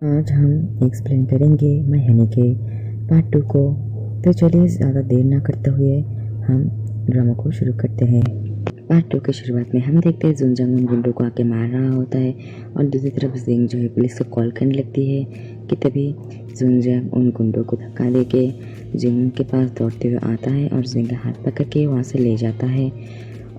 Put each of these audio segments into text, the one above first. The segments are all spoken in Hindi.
आज हम एक्सप्लेन करेंगे माय हनी के पार्ट 2 को। तो चलिए ज़्यादा देर ना करते हुए हम ड्रामा को शुरू करते हैं। पार्ट 2 की शुरुआत में हम देखते हैं जुनजंग उन गुंडों को आके मार रहा होता है और दूसरी तरफ जिंग जो है पुलिस को कॉल करने लगती है कि तभी जुनजंग उन गुंडों को धक्का देके जिंग के पास दौड़ते हुए आता है और जिंग का हाथ पकड़ के वहाँ से ले जाता है।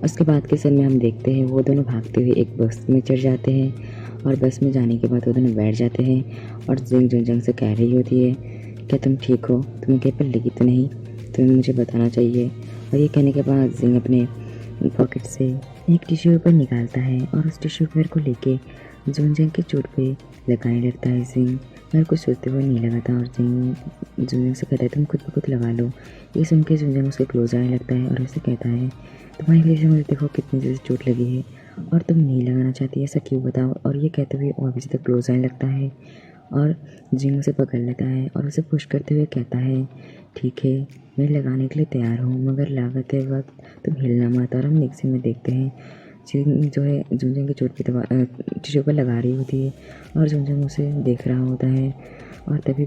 उसके बाद के सीन में हम देखते हैं वो दोनों भागते हुए एक बस में चढ़ जाते हैं और बस में जाने के बाद वो दोनों बैठ जाते हैं और जिंग जुनजंग से कह रही होती है, क्या तुम ठीक हो? तुम्हें कहीं पर लगी तो नहीं? तुम्हें मुझे बताना चाहिए। और ये कहने के बाद जिंग अपने पॉकेट से एक टिश्यू पेपर निकालता है और उस टिश्यू पेपर को लेके जुनजंग की चोट पे लगाने लगता है। जिंग मेरे कुछ सोचते हुए नहीं लगाता और जिंग जुनजंग से कहता है तुम खुद ब खुद लगा लो। ये सुन के जुनजंग उसके क्लोज आने लगता है और उसे कहता है तुम्हारी वजह से मुझे देखो कितनी ज़्यादा चोट लगी है और तुम नहीं लगाना चाहती, ऐसा क्यों बताओ। और ये कहते हुए और भी ज़्यादा क्लोज आने लगता है और जिंग उसे पकड़ लेता है और उसे पुश करते हुए कहता है ठीक है मैं लगाने के लिए तैयार हूँ, मगर लगाते वक्त तुम हिलना मत। और हम नेक्स्ट सीन में देखते हैं जिंग जो है जुनजंग की चोट पे दवा टिश्यू पर लगा रही होती है और जुनजंग उसे देख रहा होता है और तभी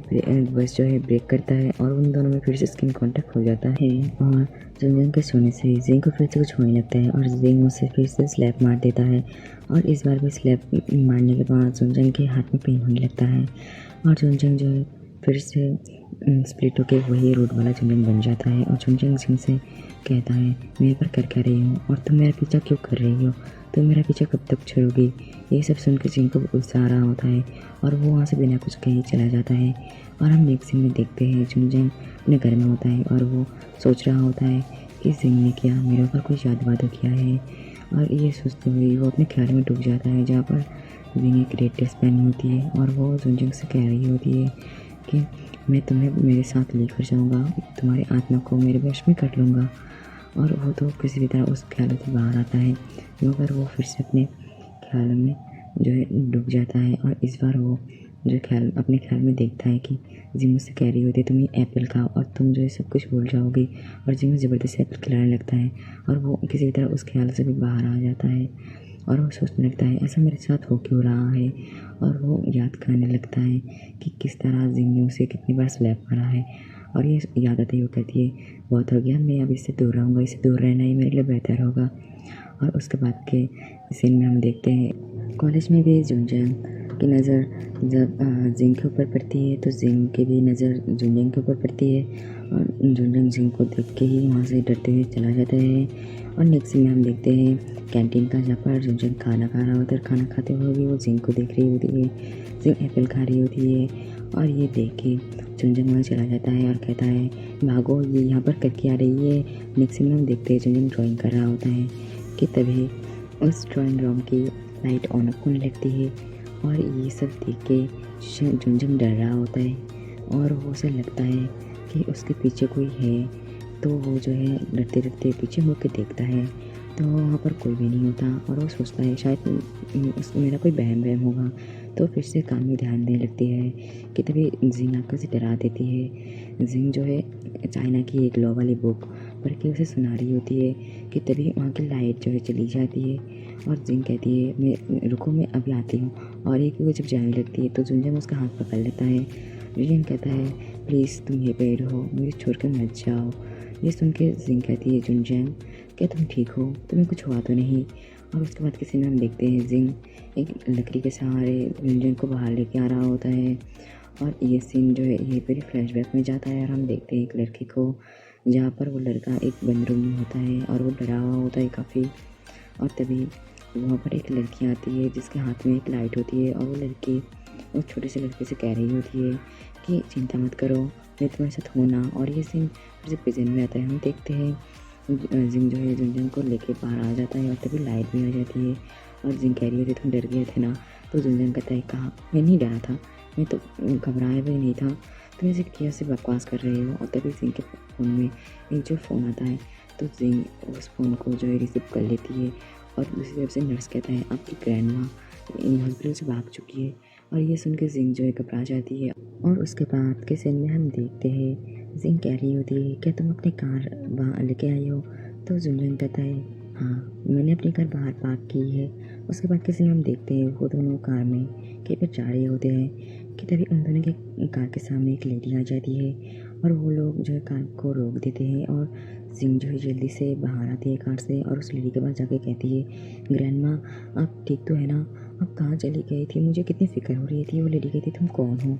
बस जो है ब्रेक करता है और उन दोनों में फिर से स्किन कांटेक्ट हो जाता है और जुनजंग के सोने से जिंग को फिर से कुछ होने लगता है और जिंग उसे फिर से स्लैप मार देता है और इस बार भी स्लैप मारने के बाद जुनजंग के हाथ में पेन होने लगता है और जुनजंग जो है फिर से स्प्लिट होके वही रोड वाला जुनजंग बन जाता है और जुनजंग जिंग से कहता है मैं पर कर क्या रही हूँ और तुम मेरा पीछा क्यों कर रही हो, तुम मेरा पीछा कब तक छोड़ोगी। ये सब सुन के जिंग को गुस्सा आ रहा होता है और वो वहाँ से बिना कुछ कहे चला जाता है और हम नेक्स्ट सीन में देखते हैं जुनजंग अपने घर में होता है और वो सोच रहा होता है कि जिंग ने क्या मेरे ऊपर कोई जादू किया है। और ये सोचते हुए वो अपने ख्याल में डूब जाता है जहाँ पर जिंग एक रेड ड्रेस पहनी होती है और वो जुनजंग से कह रही होती है कि मैं तुम्हें मेरे साथ लेकर जाऊंगा, तुम्हारी आत्मा को मेरे वश में कर लूँगा। और वो तो किसी भी तरह उस ख्यालों से बाहर आता है मगर वो फिर से अपने ख्यालों में जो है डूब जाता है और इस बार वो जो ख्याल अपने ख्याल में देखता है कि जिंग मुझसे कह रही होती है तुम ये एप्पल खाओ और तुम जो है सब कुछ भूल जाओगे और जिंग ज़बरदस्ती एप्पल खिलाने लगता है और वो किसी भी तरह उस ख्याल से भी बाहर आ जाता है और वो सोचने लगता है ऐसा मेरे साथ हो क्यों रहा है। और वो याद करने लगता है कि किस तरह जिंग ने उसे कितनी बार स्लैप मारा है और ये याद आते ही वो कहती है बहुत हो गया, मैं अब इससे दूर रहूँगा, इससे दूर रहना ही मेरे लिए बेहतर होगा। और उसके बाद के सीन में हम देखते हैं कॉलेज में भी जुनजंग की नज़र जब जिंग के ऊपर पड़ती है तो जिंग की भी नज़र जुनजंग के ऊपर पड़ती है और जुनजंग जिंग को देख के ही वहाँ से डरते हुए चला जाता है। और नेक्स्ट सीन में हम देखते हैं कैंटीन का जहाँ पर जुनजंग खाना खा रहा होता है। खाना खाते हुए भी वो जिंग को देख रही होती है, जिंग एप्पल खा रही होती है और ये देख के जुनजंग वहाँ चला जाता है और कहता है भागो, ये यहाँ पर करके आ रही है। नेक्स्ट सीन में हम देखते हैं जुनजंग ड्राइंग कर रहा होता है कि तभी उस ड्राइंग रूम की लाइट ऑन अप होने लगती है और ये सब देख के जुनजंग डर रहा होता है और वो उसे लगता है कि उसके पीछे कोई है। तो वो जो है डरते डरते पीछे मुड़ के देखता है तो वहाँ पर कोई भी नहीं होता और वो सोचता है शायद मेरा कोई बहम होगा। तो फिर से काम में ध्यान देने लगती है कि तभी जिंग आकर से डरा देती है। जिंग जो है चाइना की एक लॉ वाली बुक पढ़ के उसे सुना रही होती है कि तभी वहाँ की लाइट जो है चली जाती है और जिंग कहती है मैं रुको, मैं अभी आती हूँ। और एक जब जाने लगती है तो जुनजंग उसका हाथ पकड़ लेता है। जिंग कहता है प्लीज़ तुम ये पे रहो, मुझे छोड़ कर मत जाओ। ये सुन के जिंग कहती है जुनजंग क्या तुम ठीक हो, तुम्हें कुछ हुआ तो नहीं। और उसके बाद किसी में हम देखते हैं जिंग एक लकड़ी के सहारे जुनजंग को बाहर लेके आ रहा होता है और ये सीन जो है ये पूरी फ्लैशबैक में जाता है और हम देखते हैं एक लड़के को जहाँ पर वो लड़का एक बंद रूम में होता है और वो डरा हुआ होता है काफ़ी। और तभी वहाँ पर एक लड़की आती है जिसके हाथ में एक लाइट होती है और वो लड़की उस छोटे से लड़के से कह रही होती है कि चिंता मत करो, मैं तुम्हारे साथ हूँ ना। और ये सीन फिर से प्रेजेंट में आता है। हम देखते हैं जिंग जो है जुनजंग को लेके बाहर आ जाता है और तभी लाइट भी आ जाती है और जिंग कह रही होती है तुम डर गए थे ना। तो जुनजंग कहता है कहा मैं नहीं डरा था, मैं तो घबराया भी नहीं था, तुम ऐसे क्या से बकवास कर रहे हो। और तभी जिंग के फ़ोन में एक जो फ़ोन आता है तो जिंग उस फ़ोन को जो है रिसीव कर लेती है और दूसरी तरफ से नर्स कहता है आपकी ग्रैंड माँ हॉस्पिटल से भाग चुकी है। और ये सुन के जिंग जो है घबरा जाती है। और उसके बाद के सीन में हम देखते हैं जिंग कह रही होती है क्या तुम अपनी कार वहाँ लेके आई हो। तो जुनजंग कहता है हाँ मैंने अपनी कार बाहर पार्क की है। उसके बाद के सीन में हम देखते हैं वो दोनों कार में कहीं पर जा रहे होते हैं कि तभी उन दोनों के कार के सामने एक लेडी आ जाती है और वो लोग जो है कार को रोक देते हैं और जिंग जो है जल्दी से बाहर आती है कार से और उस लेडी के पास जाके कहती है, ग्रैंडमा आप ठीक तो है ना, आप कहाँ चली गई थी, मुझे कितनी फ़िक्र हो रही थी। वो लेडी कहती तुम कौन हो?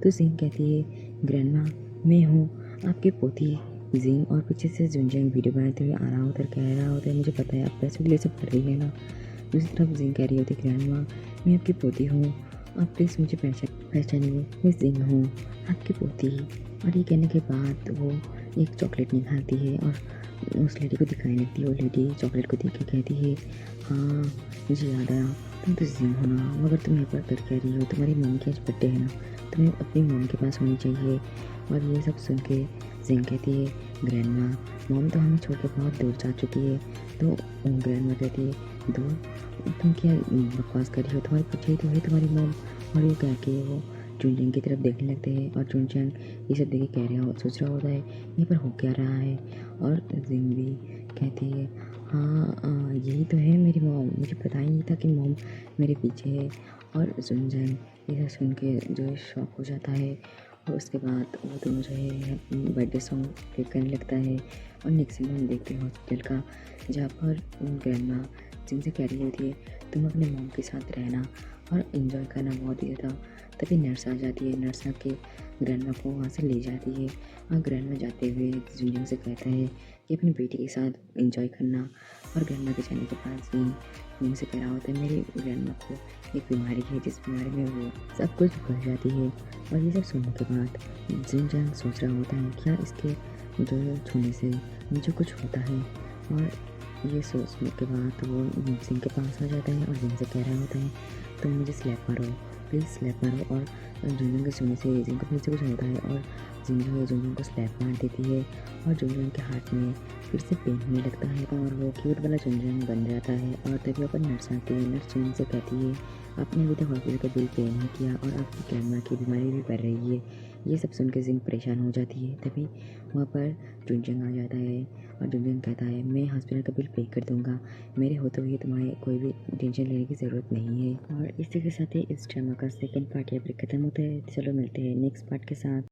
तो जिंग कहती है, ग्रैंडमा मैं हूँ आपकी पोती जिंग। और पीछे से जुनजंग वीडियो बनाते हुए आ रहा होता है, कह रहा होता है मुझे पता है आप पैसों के लिए सब कर रही है ना। दूसरी तरफ जिंग कह रही होती है, ग्रैंडमा मैं आपकी पोती हूँ, आप प्लीज़ मुझे पहचानिए, मैं जिंग हूँ आपकी पोती। और ये कहने के बाद वो एक चॉकलेट निकालती है और उस लेडी को दिखाने लगती है। वो लेडी चॉकलेट को देख के कहती है, हाँ मुझे याद आया, तुम तो जिंग हो ना, मगर तुम यहाँ पर कर कह रही हो, तुम्हारी मम्मी की आज बर्थडे है ना, तुम्हें अपनी मम्मी के पास होनी चाहिए। और ये सब सुन के जिंग कहती है, ग्रैंडमा मॉम तो हमें छोड़ के बहुत दूर जा चुकी है। तो ग्रैंडमा कहती है, दूर? तुम क्या बकवास कर रही हो, तुम्हारे पीछे ही तो है तुम्हारी मॉम। और ये कह के वो चुनचंग की तरफ देखने लगते हैं और चुनचंग ये सब देख के कह रहा हो सोच रहा होता है यहाँ पर हो क्या रहा है। और जिंग भी कहती है, हाँ यही तो है मेरी मॉम, मुझे पता ही नहीं था कि मॉम मेरे पीछे है। और चुनचंग ये सब सुन के जो है शॉक हो जाता है और उसके बाद वो दोनों जो है बर्थडे सॉन्ग प्ले करने लगता है। और नेक्स्ट सीन हम देखते हैं हॉस्पिटल का, जहाँ पर ग्रैंडमा जिनसे कह रही होती है तुम अपने मॉम के साथ रहना और इन्जॉय करना बहुत ही ज़्यादा। तभी नर्स आ जाती है, नर्स आके ग्रैंडमा को वहाँ से ले जाती है और ग्रैंडमा जाते हुए जुनजंग से कहता है कि अपनी बेटी के साथ एंजॉय करना। और ग्रैंडमा के जाने के बाद जिंग से कह रहा होता है मेरी ग्रैंडमा को एक बीमारी है जिस बीमारी में वो सब कुछ भूल जाती है। और ये सब सुनने के बाद जुनजंग सोच रहा होता है क्या इसके जो छूने से मुझे कुछ होता है। और ये सोचने के बाद वो जिंग के पास आ जाता है और जिंग से कह रहा होता है तुम मुझे स्लैप मारो, प्लीज़ स्लैप मारो। और जुनजंग के सुनने से जिंग को फिर से कुछ होता है और जिंग जो है जुनजंग को स्लैप मार देती है और जुनजंग के हाथ में फिर से पेन होने लगता है और वो क्यूट वाला जुनजंग बन जाता है। और तभी वहाँ पर नर्स आती है, नर्स जुनजंग से कहती है आपने अभी तक हॉस्पिटल का बिल पे नहीं किया और आपकी ग्रैंडमा की बीमारी भी बढ़ रही है। ये सब सुन के जिंग परेशान हो जाती है। तभी वहाँ पर जुनजंग आ जाता है और जुनजंग कहता है मैं हॉस्पिटल का बिल पे कर दूंगा, मेरे होते हुए तुम्हें कोई भी टेंशन लेने की ज़रूरत नहीं है। और इसी के साथ ही इस ड्रामा का सेकंड पार्ट यहाँ पर ख़त्म होता है। चलो मिलते हैं नेक्स्ट पार्ट के साथ।